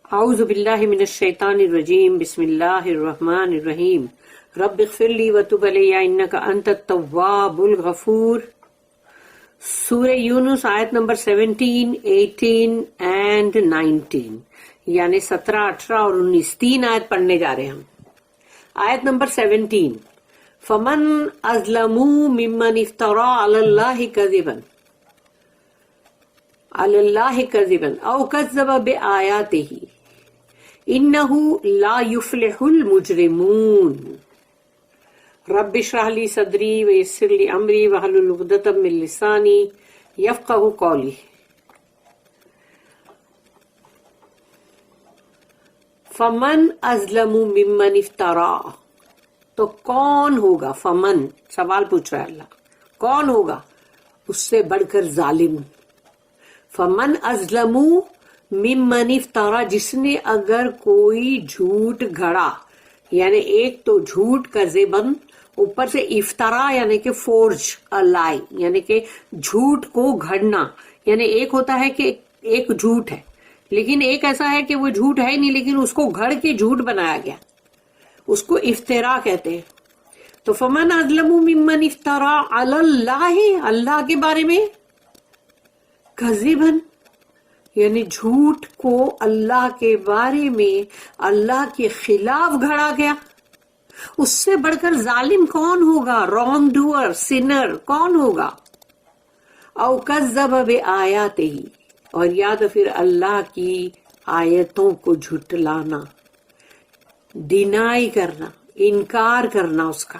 اعوذ باللہ من الشیطان الرجیم بسم اللہ الرحمن الرحیم رب اغفر لی وتب علی انک انت التواب الغفور. سورہ یونس آیت نمبر 17, 18 and 19 یعنی 17, 18 اور 19 تین آیت پڑھنے جا رہے ہیں ہم. آیت نمبر 17 فمن اظلم ممن افترى علی اللہ کذبا او کذب بآیاتہ انہ لا یفلح المجرمون. رب اشرح لی صدری ویسر لی امری واحلل عقدۃ من لسانی یفقہوا قولی. فمن اظلم ممن افترى تو کون ہوگا؟ فمن سوال پوچھ رہا ہے اللہ، کون ہوگا اس سے بڑھ کر ظالم؟ فمن اظلم ممن افترا جس نے اگر کوئی جھوٹ گھڑا، یعنی ایک تو جھوٹ کا زبن، اوپر سے افطرا یعنی کہ فورج لائی یعنی کہ جھوٹ کو گھڑنا. یعنی ایک ہوتا ہے کہ ایک جھوٹ ہے لیکن ایک ایسا ہے کہ وہ جھوٹ ہے نہیں لیکن اس کو گھڑ کے جھوٹ بنایا گیا، اس کو افترا کہتے ہیں. تو فمن اظلم ممن افترا علی اللہ، اللہ کے بارے میں، کذبن یعنی جھوٹ کو اللہ کے بارے میں اللہ کے خلاف گھڑا گیا. اس سے بڑھ کر ظالم کون ہوگا؟ رانگ ڈوئر، سنر کون ہوگا؟ او کذب بآیاتہ اور یا تو پھر اللہ کی آیتوں کو جھٹلانا، ڈینائی کرنا، انکار کرنا. اس کا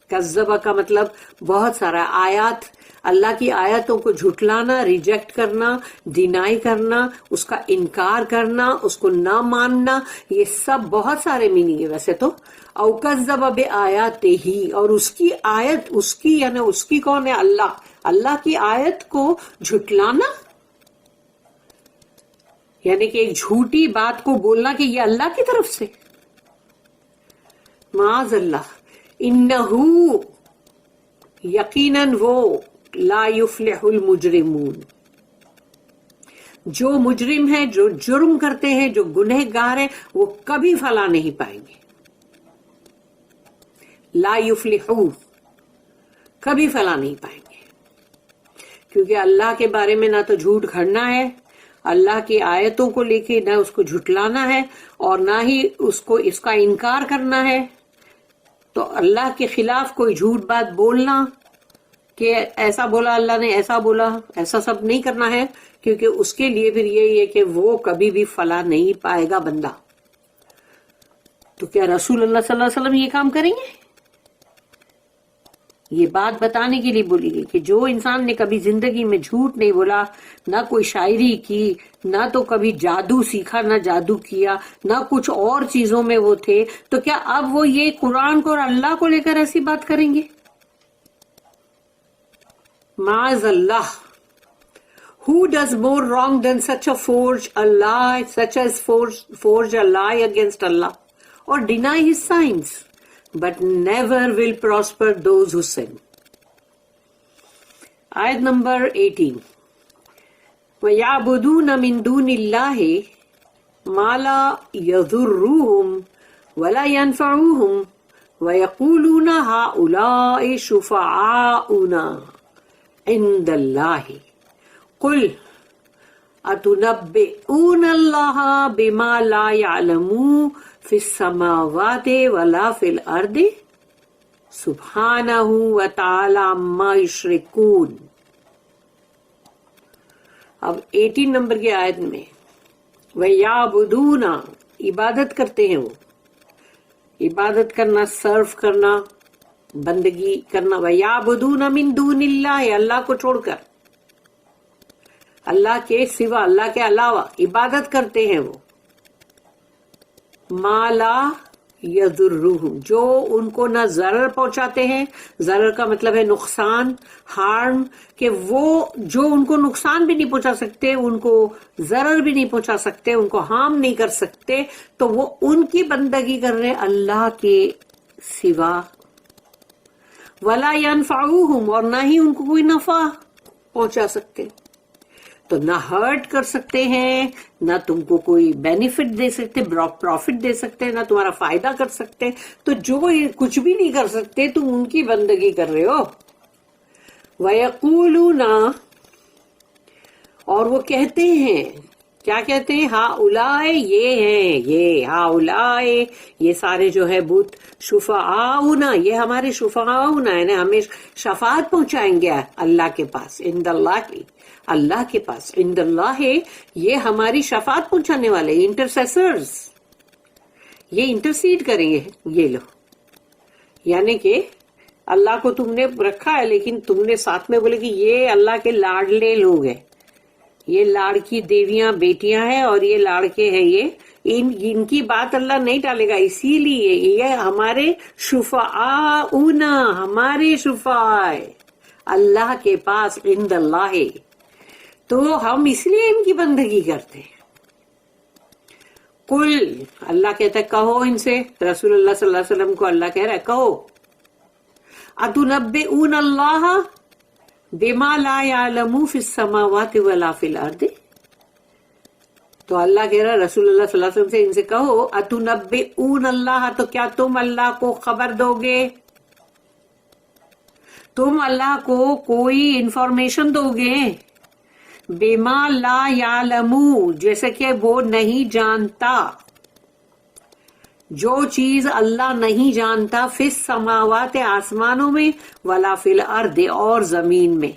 کذبہ کا مطلب بہت سارا آیات، اللہ کی آیتوں کو جھٹلانا، ریجیکٹ کرنا، ڈینائی کرنا، اس کا انکار کرنا، اس کو نہ ماننا، یہ سب بہت سارے میننگ ہے ویسے تو. او کذب بآیاتہ اور اس کی آیت، اس کی یعنی اس کی کون ہے؟ اللہ. اللہ کی آیت کو جھٹلانا یعنی کہ ایک جھوٹی بات کو بولنا کہ یہ اللہ کی طرف سے، معاذ اللہ. انہو یقیناً وہ، لا یفلح المجرمون جو مجرم ہے، جو جرم کرتے ہیں، جو گنہگار ہیں، وہ کبھی فلاح نہیں پائیں گے. لا یفلحو کبھی فلاح نہیں پائیں گے کیونکہ اللہ کے بارے میں نہ تو جھوٹ گھڑنا ہے، اللہ کی آیتوں کو لے کے نہ اس کو جھٹلانا ہے اور نہ ہی اس کا انکار کرنا ہے. تو اللہ کے خلاف کوئی جھوٹ بات بولنا کہ ایسا بولا اللہ نے، ایسا بولا، ایسا سب نہیں کرنا ہے کیونکہ اس کے لیے پھر یہی ہے کہ وہ کبھی بھی فلاح نہیں پائے گا بندہ. تو کیا رسول اللہ صلی اللہ علیہ وسلم یہ کام کریں گے؟ یہ بات بتانے کے لیے بولی گئی کہ جو انسان نے کبھی زندگی میں جھوٹ نہیں بولا، نہ کوئی شاعری کی، نہ تو کبھی جادو سیکھا، نہ جادو کیا، نہ کچھ اور چیزوں میں وہ تھے، تو کیا اب وہ یہ قرآن کو اور اللہ کو لے کر ایسی بات کریں گے؟ معاذ اللہ. Who does more wrong than such a forge a lie, such as forge a lie against Allah or deny his signs? But never will prosper those who sin. آیت نمبر 18 وَيَعْبُدُونَ مِن دُونِ اللَّهِ مَا لَا يَضُرُّهُمْ وَلَا يَنفَعُهُمْ وَيَقُولُونَ هَؤُلَاءِ شُفَعَاؤُنَا عِندَ اللَّهِ قُلْ أَتُنَبِّئُونَ اللَّهَ بِمَا لَا يَعْلَمُ فِي السَّمَاوَاتِ وَلَا فِي الْأَرْضِ سُبْحَانَهُ وَتَعَالَى عَمَّا يُشْرِكُونَ. اب 18 نمبر کی آیت میں وَيَعْبُدُونَ عبادت کرتے ہیں، وہ عبادت کرنا، سرف کرنا، بندگی کرنا. وَيَعْبُدُونَ مِن دُونِ اللَّهِ اللہ کو چھوڑ کر، اللہ کے سوا، اللہ کے علاوہ عبادت کرتے ہیں وہ. ما لا یضرہم جو ان کو نہ ضرر پہنچاتے ہیں، ضرر کا مطلب ہے نقصان، ہارم، کہ وہ جو ان کو نقصان بھی نہیں پہنچا سکتے، ان کو ضرر بھی نہیں پہنچا سکتے، ان کو ہارم نہیں کر سکتے، تو وہ ان کی بندگی کر رہے اللہ کے سوا. ولا ینفعوہم اور نہ ہی ان کو کوئی نفع پہنچا سکتے. تو نہ ہرٹ کر سکتے ہیں، نہ تم کو کوئی بینیفٹ دے سکتے، پروفٹ دے سکتے، نہ تمہارا فائدہ کر سکتے. تو جو کچھ بھی نہیں کر سکتے تم ان کی بندگی کر رہے ہو. وَيَقُولُونَ، اور وہ کہتے ہیں، کیا کہتے ہیں؟ ہَؤُلَاءِ، یہ ہیں، یہ ہَؤُلَاءِ، یہ سارے جو ہے بت، شُفَعَاؤُنَا، یہ ہمارے شفعاؤنا، یعنی ہمیں شفاعت پہنچائیں گے اللہ کے پاس، عند اللہ، اللہ کے پاس، عند اللہ، یہ ہماری شفاعت پہنچانے والے انٹرسیسرز، یہ انٹرسیڈ کریں گے یہ لو. یعنی کہ اللہ کو تم نے رکھا ہے لیکن تم نے ساتھ میں بولے کہ یہ اللہ کے لاڈلے لوگ ہیں، یہ لاڑکی دیویاں بیٹیاں ہیں اور یہ لاڑکے ہیں، یہ ان کی بات اللہ نہیں ٹالے گا. اسی لیے یہ ہمارے شفعاؤنا، ہمارے شفعاء اللہ کے پاس، عند اللہ، تو ہم اس لیے ان کی بندگی کرتے ہیں. کل، اللہ کہتا ہے کہو ان سے، رسول اللہ صلی اللہ علیہ وسلم کو اللہ کہہ رہا ہے کہو، اتنبئون اللہ بما لا يعلم فی السماوات ولا فی الارض. تو اللہ کہہ رہا ہے رسول اللہ صلی اللہ علیہ وسلم سے ان سے کہو اتنبئون اللہ، تو کیا تم اللہ کو خبر دو گے، تم اللہ کو کوئی انفارمیشن دو گے، بما لا يعلم، جیسے کہ وہ نہیں جانتا، جو چیز اللہ نہیں جانتا، فی السماوات، آسمانوں میں، ولا فی الارض، اور زمین میں.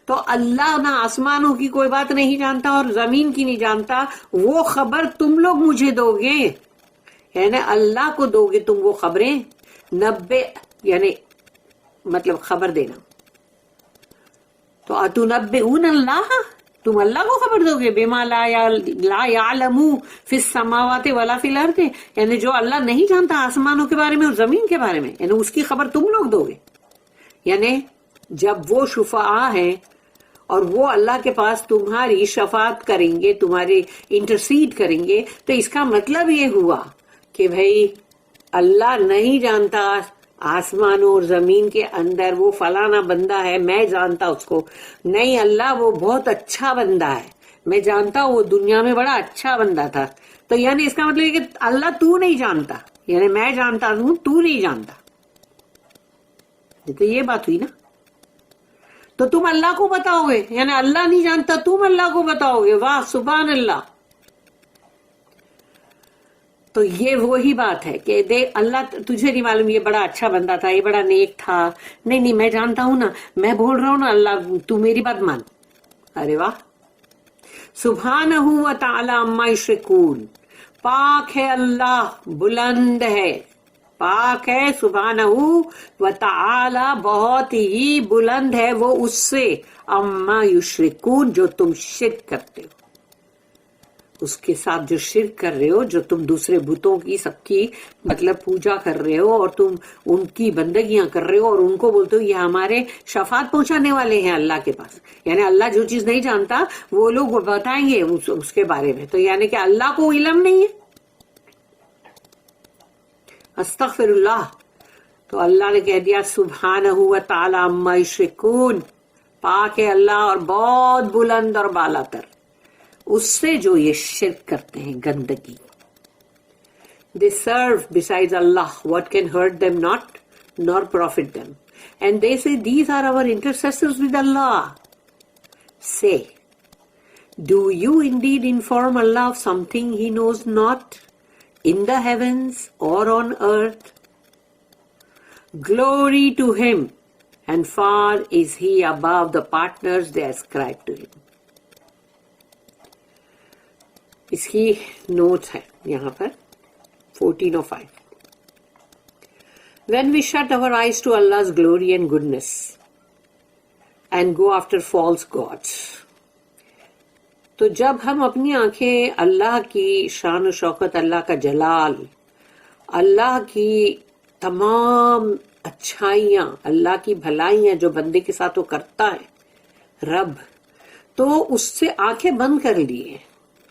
تو اللہ نہ آسمانوں کی کوئی بات نہیں جانتا اور زمین کی نہیں جانتا، وہ خبر تم لوگ مجھے دو گے، یعنی اللہ کو دو گے تم وہ خبریں. نبے یعنی مطلب خبر دینا. تو اتنبئون اللہ، تم اللہ کو خبر دو گے، بما لا یعلم فی السماوات ولا فی الارض، یعنی جو اللہ نہیں جانتا آسمانوں کے بارے میں اور زمین کے بارے میں، یعنی اس کی خبر تم لوگ دو گے. یعنی جب وہ شفعاء ہیں اور وہ اللہ کے پاس تمہاری شفاعت کریں گے، تمہارے انٹرسیڈ کریں گے، تو اس کا مطلب یہ ہوا کہ بھائی اللہ نہیں جانتا آسمانوں اور زمین کے اندر وہ فلانا بندہ ہے، میں جانتا اس کو، نہیں، اللہ وہ بہت اچھا بندہ ہے، میں جانتا ہوں وہ دنیا میں بڑا اچھا بندہ تھا. تو یعنی اس کا مطلب یہ کہ اللہ تو نہیں جانتا، یعنی میں جانتا ہوں تو نہیں جانتا. تو یہ بات ہوئی نا. تو تم اللہ کو بتاؤ گے، یعنی اللہ نہیں جانتا تم اللہ کو بتاؤ گے. واہ سبحان اللہ. تو یہ وہی بات ہے کہ دیکھ اللہ تجھے نہیں معلوم یہ بڑا اچھا بندہ تھا، یہ بڑا نیک تھا، نہیں میں جانتا ہوں نا، میں بول رہا ہوں نا اللہ تو میری بات مان. ارے واہ، سبحانہ و تعالی عما یشرکون، پاک ہے اللہ، بلند ہے، پاک ہے، سبحانہ و تعالی بہت ہی بلند ہے وہ اس سے، عما یشرکون جو تم شرک کرتے ہو، اس کے ساتھ جو شرک کر رہے ہو، جو تم دوسرے بتوں کی سب کی مطلب پوجا کر رہے ہو اور تم ان کی بندگیاں کر رہے ہو اور ان کو بولتے ہو یہ ہمارے شفاعت پہنچانے والے ہیں اللہ کے پاس. یعنی اللہ جو چیز نہیں جانتا وہ لوگ بتائیں گے اس کے بارے میں، تو یعنی کہ اللہ کو علم نہیں ہے. استغفر اللہ. تو اللہ نے کہہ دیا سبحانہ و تعالی عما یشرکون، پاک ہے اللہ اور بہت بلند اور بالا تر اس سے جو یہ شرک کرتے ہیں، گندگی. They serve besides Allah what can hurt them not nor profit them, and they say these are our intercessors with Allah. Say, do you indeed inform Allah of something he knows not in the heavens or on earth? Glory to him, and far is he above the partners they ascribe to him. اس کی note ہے یہاں پر 1405. When we shut our eyes to Allah's glory and goodness and go after false gods، تو جب ہم اپنی آنکھیں اللہ کی شان و شوکت، اللہ کا جلال، اللہ کی تمام اچھائیاں، اللہ کی بھلائیاں جو بندے کے ساتھ وہ کرتا ہے رب، تو اس سے آنکھیں بند کر لیے.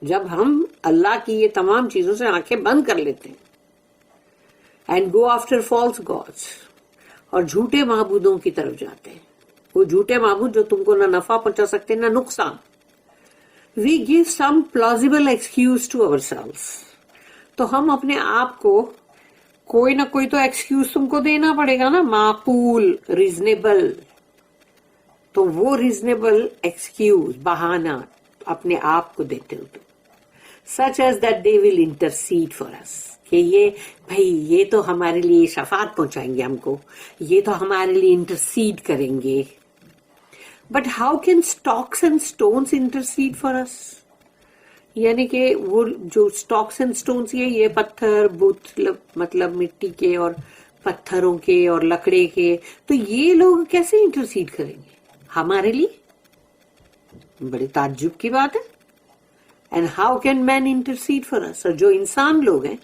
جب ہم اللہ کی یہ تمام چیزوں سے آنکھیں بند کر لیتے ہیں and go after false gods, اور جھوٹے معبودوں کی طرف جاتے ہیں، وہ جھوٹے معبود جو تم کو نہ نفع پہنچا سکتے نہ نقصان. we give some plausible excuse to ourselves. تو ہم اپنے آپ کو کوئی نہ کوئی تو ایکسکیوز تم کو دینا پڑے گا نا, معقول, ریزنیبل. تو وہ ریزنیبل ایکسکیوز, بہانہ اپنے آپ کو دیتے ہو تم. Such is that they will intercede for us, کہ یہ بھائی یہ تو ہمارے لیے شفاعت پہنچائیں گے ہم کو, یہ تو ہمارے لیے انٹرسیڈ کریں گے. But how can stocks and stones intercede for us? یعنی کہ وہ جو اسٹاکس اینڈ اسٹونس یہ پتھر بت, مطلب مٹی کے اور پتھروں کے اور لکڑے کے, تو یہ لوگ کیسے انٹرسیڈ کریں گے ہمارے لیے؟ بڑے تعجب کی بات ہے. And how can man intercede for us? اور جو انسان لوگ ہیں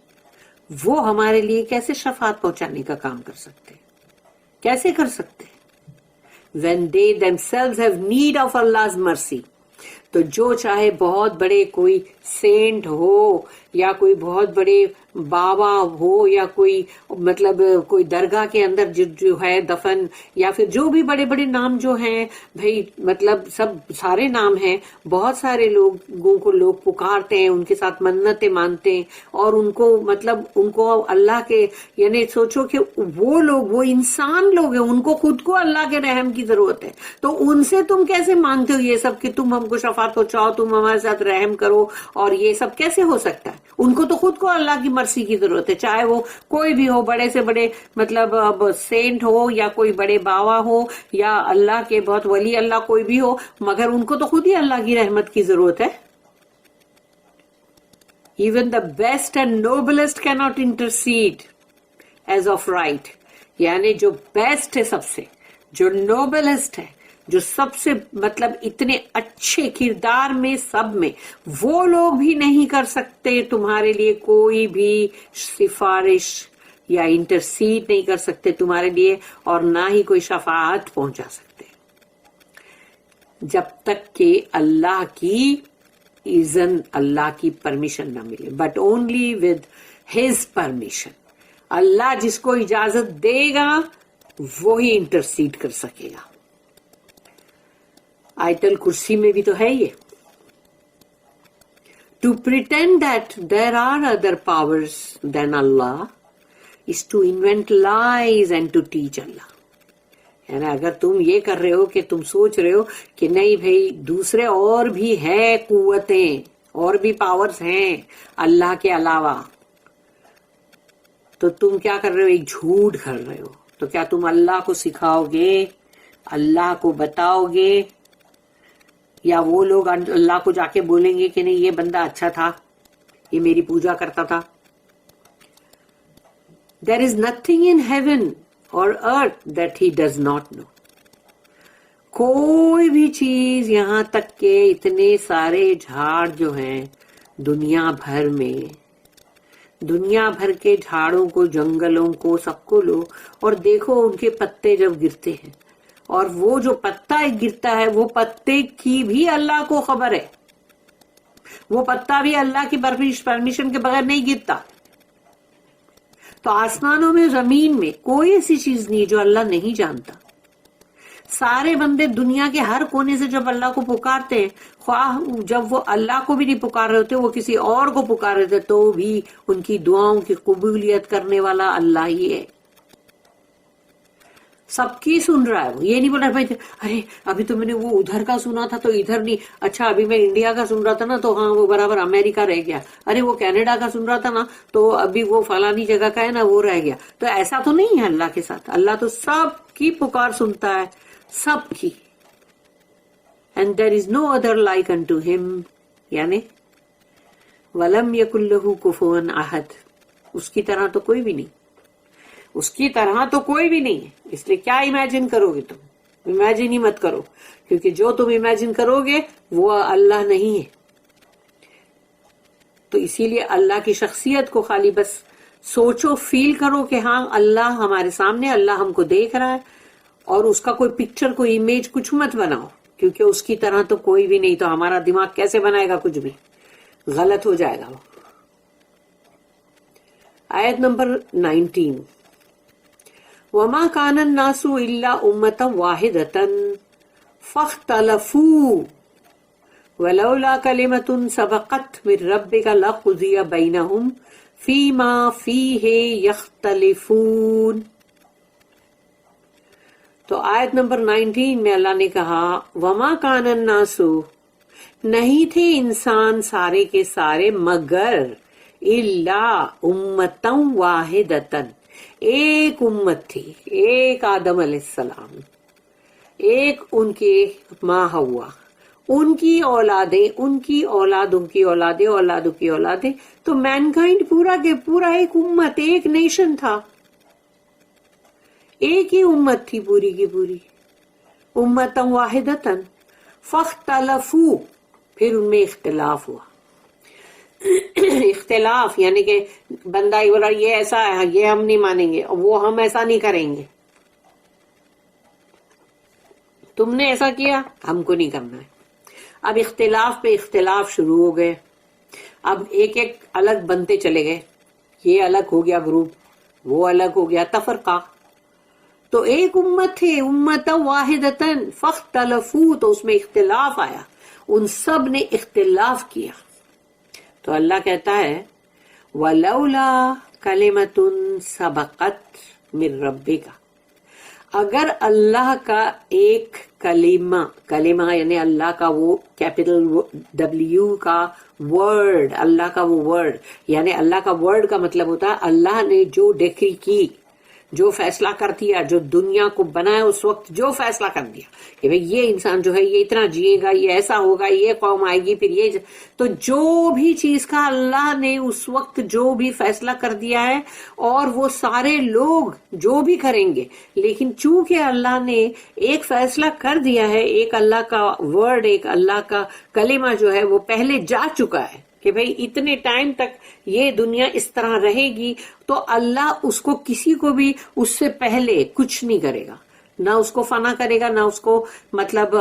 وہ ہمارے لیے کیسے شفاعت پہنچانے کا کام کر سکتے ہیں, کیسے کر سکتے ہیں؟ when they themselves have need of Allah's mercy. تو جو چاہے بہت بڑے کوئی سینٹ ہو یا کوئی بہت بڑے بابا ہو یا کوئی مطلب کوئی درگاہ کے اندر جو ہے دفن, یا پھر جو بھی بڑے بڑے نام جو ہیں بھائی, مطلب سب سارے نام ہیں, بہت سارے لوگوں کو لوگ پکارتے ہیں, ان کے ساتھ منتیں مانتے ہیں, اور ان کو مطلب ان کو اللہ کے, یعنی سوچو کہ وہ لوگ, وہ انسان لوگ ہیں, ان کو خود کو اللہ کے رحم کی ضرورت ہے, تو ان سے تم کیسے مانگتے ہو یہ سب کہ تم ہم کو شفاعت پہنچاؤ, تم ہمارے ساتھ رحم کرو, اور یہ سب کیسے ہو سکتا ہے؟ ان کو تو خود کو اللہ کی مرضی کی ضرورت ہے, چاہے وہ کوئی بھی ہو, بڑے سے بڑے مطلب سینٹ ہو یا کوئی بڑے بابا ہو یا اللہ کے بہت ولی اللہ کوئی بھی ہو, مگر ان کو تو خود ہی اللہ کی رحمت کی ضرورت ہے. Even the best and noblest cannot intercede as of right. یعنی جو بیسٹ ہے, سب سے جو نوبلسٹ ہے, جو سب سے مطلب اتنے اچھے کردار میں سب میں, وہ لوگ بھی نہیں کر سکتے تمہارے لیے کوئی بھی سفارش یا انٹرسیڈ نہیں کر سکتے تمہارے لیے, اور نہ ہی کوئی شفاعت پہنچا سکتے جب تک کہ اللہ کی اذن, اللہ کی پرمیشن نہ ملے. But only with his permission. اللہ جس کو اجازت دے گا وہی انٹرسیڈ کر سکے گا. آیت الکرسی میں بھی تو ہے یہ. To pretend that there are other powers than Allah is to invent lies and to teach Allah. یعنی اگر تم یہ کر رہے ہو کہ تم سوچ رہے ہو کہ نہیں بھائی دوسرے اور بھی ہیں قوتیں, اور بھی پاورز ہیں اللہ کے علاوہ, تو تم کیا کر رہے ہو؟ ایک جھوٹ کر رہے ہو. تو کیا تم اللہ کو سکھاؤ گے, اللہ کو بتاؤ گے, یا وہ لوگ اللہ کو جا کے بولیں گے کہ نہیں یہ بندہ اچھا تھا, یہ میری پوجا کرتا تھا؟ There is nothing in heaven or earth that he does not know. کوئی بھی چیز, یہاں تک کہ اتنے سارے جھاڑ جو ہیں دنیا بھر میں, دنیا بھر کے جھاڑوں کو, جنگلوں کو, سب کو لو اور دیکھو ان کے پتے جب گرتے ہیں, اور وہ جو پتا ایک گرتا ہے وہ پتے کی بھی اللہ کو خبر ہے, وہ پتا بھی اللہ کی پرمیشن کے بغیر نہیں گرتا. تو آسمانوں میں, زمین میں کوئی ایسی چیز نہیں جو اللہ نہیں جانتا. سارے بندے دنیا کے ہر کونے سے جب اللہ کو پکارتے ہیں, خواہ جب وہ اللہ کو بھی نہیں پکار رہے ہوتے, وہ کسی اور کو پکار رہے تھے, تو بھی ان کی دعاؤں کی قبولیت کرنے والا اللہ ہی ہے. سب کی سن رہا ہے. وہ یہ نہیں بول رہا بھائی ارے ابھی تو میں نے وہ ادھر کا سنا تھا تو ادھر نہیں, اچھا ابھی میں انڈیا کا سن رہا تھا نا تو ہاں وہ برابر امریکہ رہ گیا, ارے وہ کینیڈا کا سن رہا تھا نا تو ابھی وہ فلانی جگہ کا ہے نا وہ رہ گیا. تو ایسا تو نہیں ہے اللہ کے ساتھ. اللہ تو سب کی پکار سنتا ہے, سب کی. And there is no other like into ہم, یعنی ولم یکن لہ کفوا احد, اس کی طرح تو کوئی بھی نہیں, اس کی طرح تو کوئی بھی نہیں ہے. اس لیے کیا امیجن کرو گے تم؟ امیجن ہی مت کرو, کیونکہ جو تم امیجن کرو گے وہ اللہ نہیں ہے. تو اسی لیے اللہ کی شخصیت کو خالی بس سوچو, فیل کرو کہ ہاں اللہ ہمارے سامنے, اللہ ہم کو دیکھ رہا ہے, اور اس کا کوئی پکچر, کوئی امیج کچھ مت بناؤ, کیونکہ اس کی طرح تو کوئی بھی نہیں. تو ہمارا دماغ کیسے بنائے گا کچھ بھی, غلط ہو جائے گا وہ. آیت نمبر 19. وَمَا كَانَ النَّاسُ إِلَّا أُمَّةً وَاحِدَةً فَاخْتَلَفُوا ولولا کلمۃ سبقت من ربک لقضی بینہم فیما فیہ یختلفون. تو آیت نمبر 19 میں اللہ نے کہا وما کان الناس، نہیں تھے انسان سارے کے سارے مگر الا امتا واحدتا، ایک امت تھی، ایک آدم علیہ السلام، ایک ان کے ماں ہوا، ان کی اولادیں، ان کی اولادوں کی اولادیں، اولادوں کی اولادیں، تو مینکائنڈ پورا کے پورا ایک امت، ایک نیشن تھا، ایک ہی امت تھی پوری کی پوری، امتا واحدتاً فاختلفوا، پھر ان میں اختلاف ہوا. اختلاف یعنی کہ بندہ یہ بولا یہ ایسا ہے، یہ ہم نہیں مانیں گے، وہ ہم ایسا نہیں کریں گے، تم نے ایسا کیا ہم کو نہیں کرنا ہے. اب اختلاف پہ اختلاف شروع ہو گئے، اب ایک ایک الگ بنتے چلے گئے، یہ الگ ہو گیا گروپ، وہ الگ ہو گیا تفرقہ. تو ایک امت تھے، امت واحدتاً فاختلفوا، تو اس میں اختلاف آیا، ان سب نے اختلاف کیا. تو اللہ کہتا ہے ولولا کلمۃ سبقت من ربک، اگر اللہ کا ایک کلمہ یعنی اللہ کا وہ کیپٹل W کا ورڈ، اللہ کا وہ ورڈ، یعنی اللہ کا ورڈ کا مطلب ہوتا ہے اللہ نے جو ڈیکری کی، جو فیصلہ کر دیا، جو دنیا کو بنایا اس وقت جو فیصلہ کر دیا کہ بھئی یہ انسان جو ہے یہ اتنا جیے گا، یہ ایسا ہوگا، یہ قوم آئے گی، پھر یہ، تو جو بھی چیز کا اللہ نے اس وقت جو بھی فیصلہ کر دیا ہے، اور وہ سارے لوگ جو بھی کریں گے، لیکن چونکہ اللہ نے ایک فیصلہ کر دیا ہے، ایک اللہ کا ورڈ، ایک اللہ کا کلمہ جو ہے وہ پہلے جا چکا ہے کہ بھئی اتنے ٹائم تک یہ دنیا اس طرح رہے گی، تو اللہ اس کو کسی کو بھی اس سے پہلے کچھ نہیں کرے گا، نہ اس کو فنا کرے گا، نہ اس کو مطلب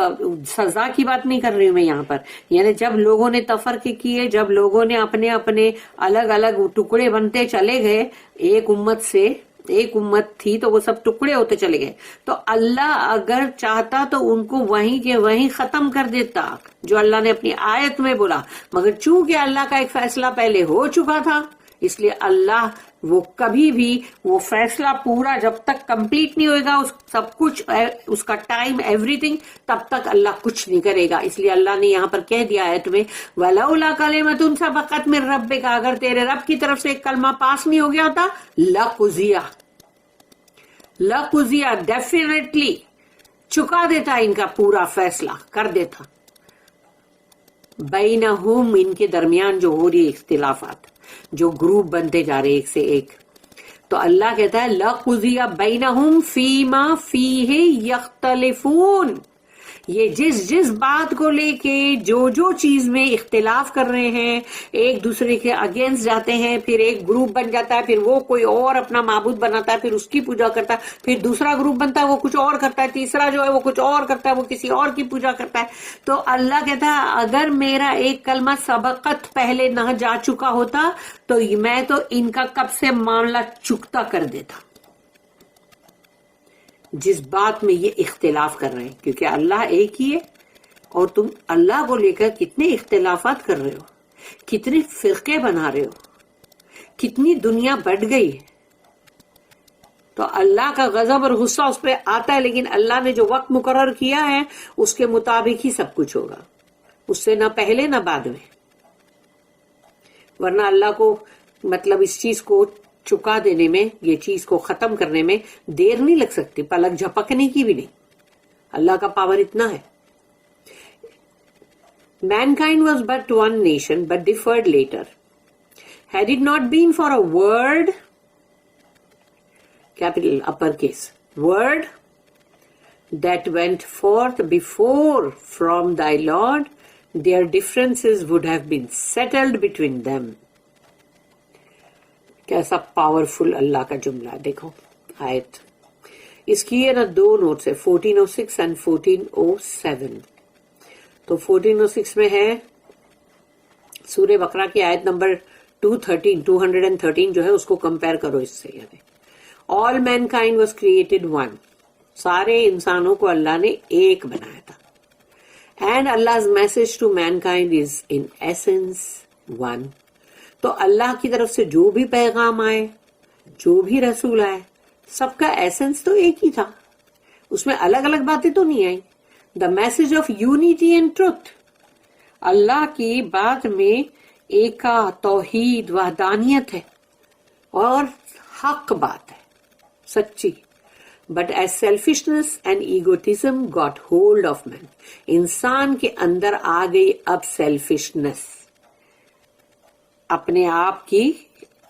سزا کی بات نہیں کر رہی ہوں میں یہاں پر، یعنی جب لوگوں نے تفرقے کیے، جب لوگوں نے اپنے اپنے الگ الگ ٹکڑے بنتے چلے گئے، ایک امت سے، ایک امت تھی تو وہ سب ٹکڑے ہوتے چلے گئے، تو اللہ اگر چاہتا تو ان کو وہیں کے وہیں ختم کر دیتا، جو اللہ نے اپنی آیت میں بولا، مگر چونکہ اللہ کا ایک فیصلہ پہلے ہو چکا تھا، اس لیے اللہ وہ کبھی بھی وہ فیصلہ پورا جب تک کمپلیٹ نہیں ہوئے گا، سب کچھ اس کا ٹائم ایوری تھنگ، تب تک اللہ کچھ نہیں کرے گا. اس لیے اللہ نے یہاں پر کہہ دیا آیت میں وَلَوْلَا كَلِمَةٌ سَبَقَتْ مِن رَبِّكَ، اگر تیرے رب کی طرف سے ایک کلمہ پاس نہیں ہو گیا ہوتا، لَقُضِيَ ڈیفینیٹلی چکا دیتا ان کا پورا فیصلہ کر دیتا، بینہم ان کے درمیان جو ہو رہی اختلافات، جو گروپ بنتے جا رہے ایک سے ایک. تو اللہ کہتا ہے لَقُضِيَ بَيْنَهُمْ فِي مَا فِيهِ يَخْتَلِفُونَ، یہ جس بات کو لے کے جو چیز میں اختلاف کر رہے ہیں، ایک دوسرے کے اگینسٹ جاتے ہیں، پھر ایک گروپ بن جاتا ہے، پھر وہ کوئی اور اپنا معبود بناتا ہے، پھر اس کی پوجا کرتا ہے، پھر دوسرا گروپ بنتا ہے وہ کچھ اور کرتا ہے، تیسرا جو ہے وہ کچھ اور کرتا ہے، وہ کسی اور کی پوجا کرتا ہے. تو اللہ کہتا ہے اگر میرا ایک کلمہ سبقت پہلے نہ جا چکا ہوتا تو میں تو ان کا کب سے معاملہ چکتا کر دیتا، جس بات میں یہ اختلاف کر رہے ہیں. کیونکہ اللہ ایک ہی ہے اور تم اللہ کو لے کر کتنے اختلافات کر رہے ہو، کتنے فرقے بنا رہے ہو، کتنی دنیا بٹ گئی ہے. تو اللہ کا غضب اور غصہ اس پہ آتا ہے، لیکن اللہ نے جو وقت مقرر کیا ہے اس کے مطابق ہی سب کچھ ہوگا، اس سے نہ پہلے نہ بعد میں. ورنہ اللہ کو مطلب اس چیز کو چکا دینے میں، یہ چیز کو ختم کرنے میں دیر نہیں لگ سکتی، پلک جھپکنے کی بھی نہیں. اللہ کا پاور اتنا ہے. Mankind was but one nation, but differed later. Had it not been for a word, capital uppercase, word that went forth before from thy Lord, their differences would have been settled between them. کیسا powerful اللہ کا جملہ. دیکھو آیت اس کی ہے نا، دو notice ہے، 1406 and 1407. تو 1406 میں ہے سورہ بقرہ کی آیت نمبر 213 جو ہے اس کو کمپیئر کرو اس سے. یعنی all mankind was created one، سارے انسانوں کو اللہ نے ایک بنایا تھا. And Allah's message to mankind is in essence one. تو اللہ کی طرف سے جو بھی پیغام آئے, جو بھی رسول آئے, سب کا ایسنس تو ایک ہی تھا, اس میں الگ الگ باتیں تو نہیں آئی. The message of unity and truth, اللہ کی بات میں ایک توحید وحدانیت ہے اور حق بات ہے, سچی. But as selfishness and egotism got hold of man, انسان کے اندر آ گئی اب selfishness, اپنے آپ کی,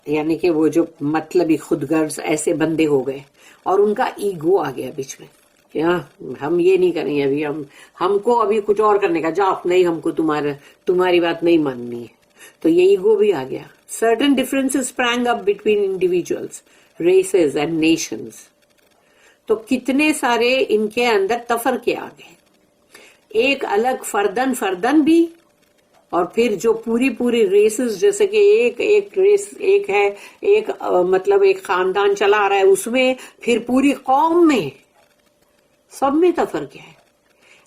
یعنی کہ وہ جو مطلبی خود غرض ایسے بندے ہو گئے, اور ان کا ایگو آ گیا بیچ میں کہ ہم یہ نہیں کریں گے, ابھی ہم کو ابھی کچھ اور کرنے کا, جاؤ نہیں, ہم کو تمہاری بات نہیں ماننی ہے. تو یہ ایگو بھی آ گیا. Certain differences sprang up between individuals, races and nations. تو کتنے سارے ان کے اندر تفرقے آ گئے, ایک الگ فردن بھی, اور پھر جو پوری ریسز, جیسے کہ ایک ریس ایک ہے, ایک مطلب ایک خاندان چلا آ رہا ہے, اس میں پھر پوری قوم میں, سب میں تفرقے ہے.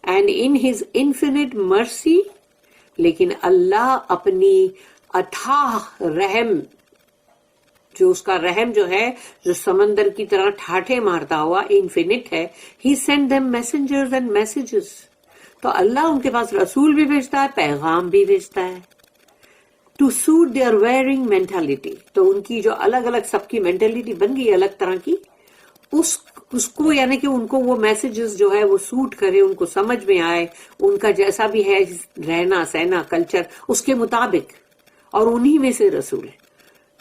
اینڈ ان ہز انفینٹ مرسی, لیکن اللہ اپنی اتھاہ رحم, جو اس کا رحم جو ہے, جو سمندر کی طرح ٹھاٹھے مارتا ہوا انفینٹ ہے, ہی send them messengers and messages. تو اللہ ان کے پاس رسول بھی بھیجتا ہے, پیغام بھی بھیجتا ہے, to suit their wearing mentality. تو ان کی جو الگ الگ سب کی مینٹلٹی بن گئی الگ طرح کی, اس کو یعنی کہ ان کو وہ میسیجز جو ہے وہ سوٹ کرے, ان کو سمجھ میں آئے, ان کا جیسا بھی ہے رہنا سہنا کلچر اس کے مطابق, اور انہی میں سے رسول ہے.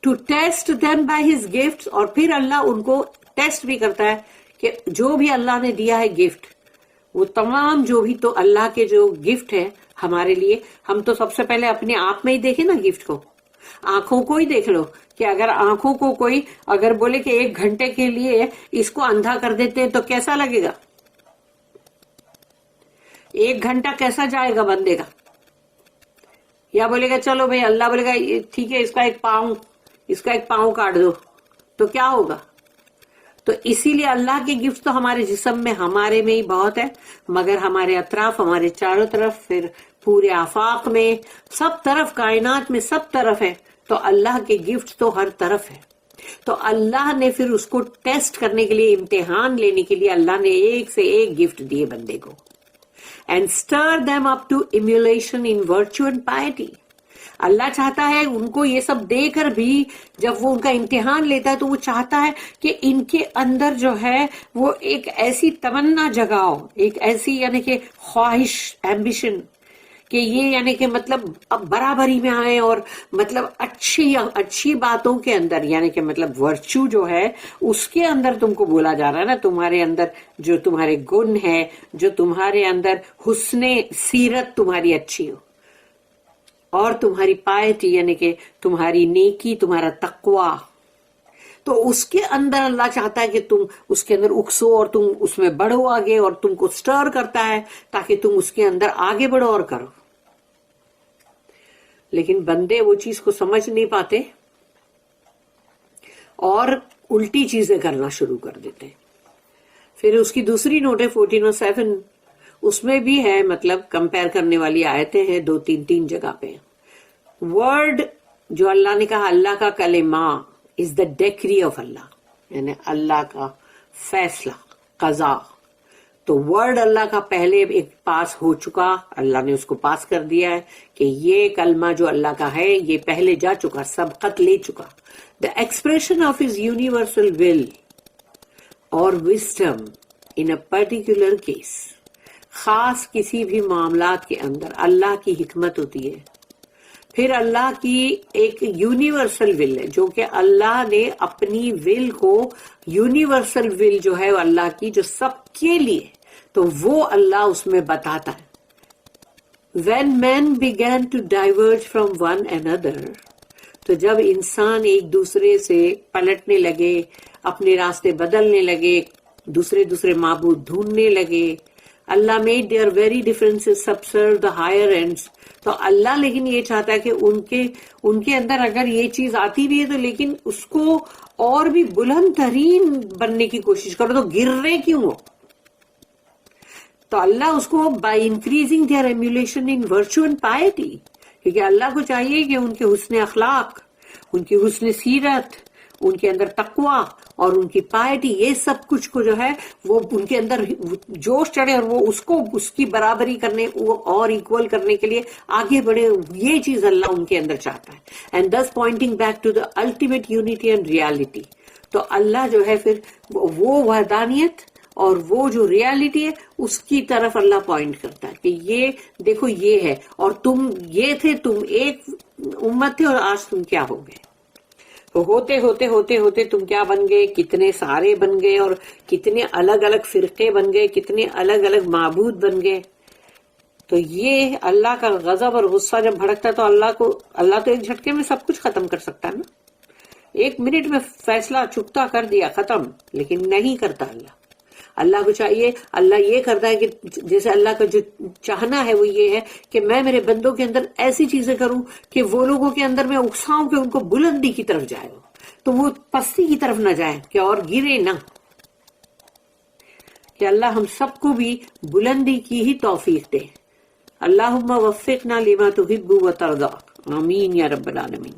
To test them by his gifts, اور پھر اللہ ان کو ٹیسٹ بھی کرتا ہے کہ جو بھی اللہ نے دیا ہے گفٹ, وہ تمام جو بھی تو اللہ کے جو گفٹ ہے ہمارے لیے, ہم تو سب سے پہلے اپنے آپ میں ہی دیکھیں نا گفٹ کو. آنکھوں کو ہی دیکھ لو کہ اگر آنکھوں کو کوئی اگر بولے کہ 1 گھنٹے کے لیے اس کو اندھا کر دیتے ہیں تو کیسا لگے گا, 1 گھنٹہ کیسا جائے گا بندے کا. یا بولے گا چلو بھائی, اللہ بولے گا ٹھیک ہے اس کا ایک پاؤں کاٹ دو, تو کیا ہوگا. تو اسی لیے اللہ کے گفٹ تو ہمارے جسم میں, ہمارے میں ہی بہت ہے, مگر ہمارے اطراف, ہمارے چاروں طرف, پھر پورے آفاق میں, سب طرف, کائنات میں سب طرف ہے. تو اللہ کے گفٹ تو ہر طرف ہے. تو اللہ نے پھر اس کو ٹیسٹ کرنے کے لیے, امتحان لینے کے لیے اللہ نے ایک سے ایک گفٹ دیے بندے کو. And stir them up to emulation in virtue and piety. اللہ چاہتا ہے ان کو یہ سب دے کر بھی, جب وہ ان کا امتحان لیتا ہے تو وہ چاہتا ہے کہ ان کے اندر جو ہے وہ ایک ایسی تمنا جگاؤ, ایک ایسی یعنی کہ خواہش, ایمبیشن, کہ یہ یعنی کہ مطلب اب برابری میں آئے, اور مطلب اچھی باتوں کے اندر, یعنی کہ مطلب ورچو جو ہے اس کے اندر تم کو بولا جا رہا ہے نا, تمہارے اندر جو تمہارے گن ہے, جو تمہارے اندر حسن سیرت تمہاری اچھی ہو, اور تمہاری پائٹی یعنی کہ تمہاری نیکی, تمہارا تقوی. تو اس کے اندر اللہ چاہتا ہے کہ تم اس کے اندر اکسو اور تم اس میں بڑھو آگے, اور تم کو سٹر کرتا ہے تاکہ تم اس کے اندر آگے بڑھو اور کرو. لیکن بندے وہ چیز کو سمجھ نہیں پاتے اور الٹی چیزیں کرنا شروع کر دیتے. پھر اس کی دوسری نوٹ ہے 1407, اس میں بھی ہے مطلب کمپیئر کرنے والی آیتیں ہیں 2-3 جگہ پہ. ورڈ جو اللہ نے کہا, اللہ کا کلمہ از دا ڈیکری آف اللہ, یعنی اللہ کا فیصلہ, قضا. تو ورڈ اللہ کا پہلے ایک پاس ہو چکا, اللہ نے اس کو پاس کر دیا ہے کہ یہ کلمہ جو اللہ کا ہے یہ پہلے جا چکا, سبقت لے چکا. The expression of his universal will اور wisdom in a particular case, خاص کسی بھی معاملات کے اندر اللہ کی حکمت ہوتی ہے. پھر اللہ کی ایک یونیورسل ول ہے, جو کہ اللہ نے اپنی ول کو, یونیورسل ول جو ہے اللہ کی, جو سب کے لیے, تو وہ اللہ اس میں بتاتا ہے. When men began to diverge from one another, تو جب انسان ایک دوسرے سے پلٹنے لگے, اپنے راستے بدلنے لگے, دوسرے معبود ڈھونڈنے لگے, اللہ made their very differences subserve the higher ends. تو اللہ لیکن یہ چاہتا ہے کہ ان کے اندر اگر یہ چیز آتی بھی ہے تو لیکن اس کو اور بھی بلند ترین بننے کی کوشش کرو, تو گر رہے کیوں ہو. تو اللہ اس کو by increasing their emulation in virtue and piety, کیونکہ اللہ کو چاہیے کہ ان کے حسن اخلاق، ان کی حسن سیرت، ان کے اندر تقوی اور ان کی پائٹی، یہ سب کچھ کو جو ہے وہ ان کے اندر جوش چڑھے اور وہ اس کو اس کی برابری کرنے اور ایکول کرنے کے لیے آگے بڑھے. یہ چیز اللہ ان کے اندر چاہتا ہے. And this pointing back to the ultimate unity and reality. تو اللہ جو ہے پھر وہ وحدانیت اور وہ جو ریالٹی ہے اس کی طرف اللہ پوائنٹ کرتا ہے کہ یہ دیکھو یہ ہے، اور تم یہ تھے، تم ایک امت تھے اور آج تم کیا ہو گئے. تو ہوتے ہوتے ہوتے ہوتے تم کیا بن گئے، کتنے سارے بن گئے اور کتنے الگ الگ فرقے بن گئے، کتنے الگ الگ معبود بن گئے. تو یہ اللہ کا غضب اور غصہ جب بھڑکتا ہے تو اللہ تو ایک جھٹکے میں سب کچھ ختم کر سکتا ہے نا، ایک منٹ میں فیصلہ چکتا کر دیا ختم، لیکن نہیں کرتا اللہ. اللہ کو چاہیے، اللہ یہ کرتا ہے کہ جیسے اللہ کا جو چاہنا ہے وہ یہ ہے کہ میں میرے بندوں کے اندر ایسی چیزیں کروں کہ وہ لوگوں کے اندر میں اکساؤں کہ ان کو بلندی کی طرف جائے، تو وہ پستی کی طرف نہ جائے کہ اور گرے نہ. کہ اللہ ہم سب کو بھی بلندی کی ہی توفیق دے. اللہم وفقنا لما تحب و ترضی. آمین یا رب العالمین.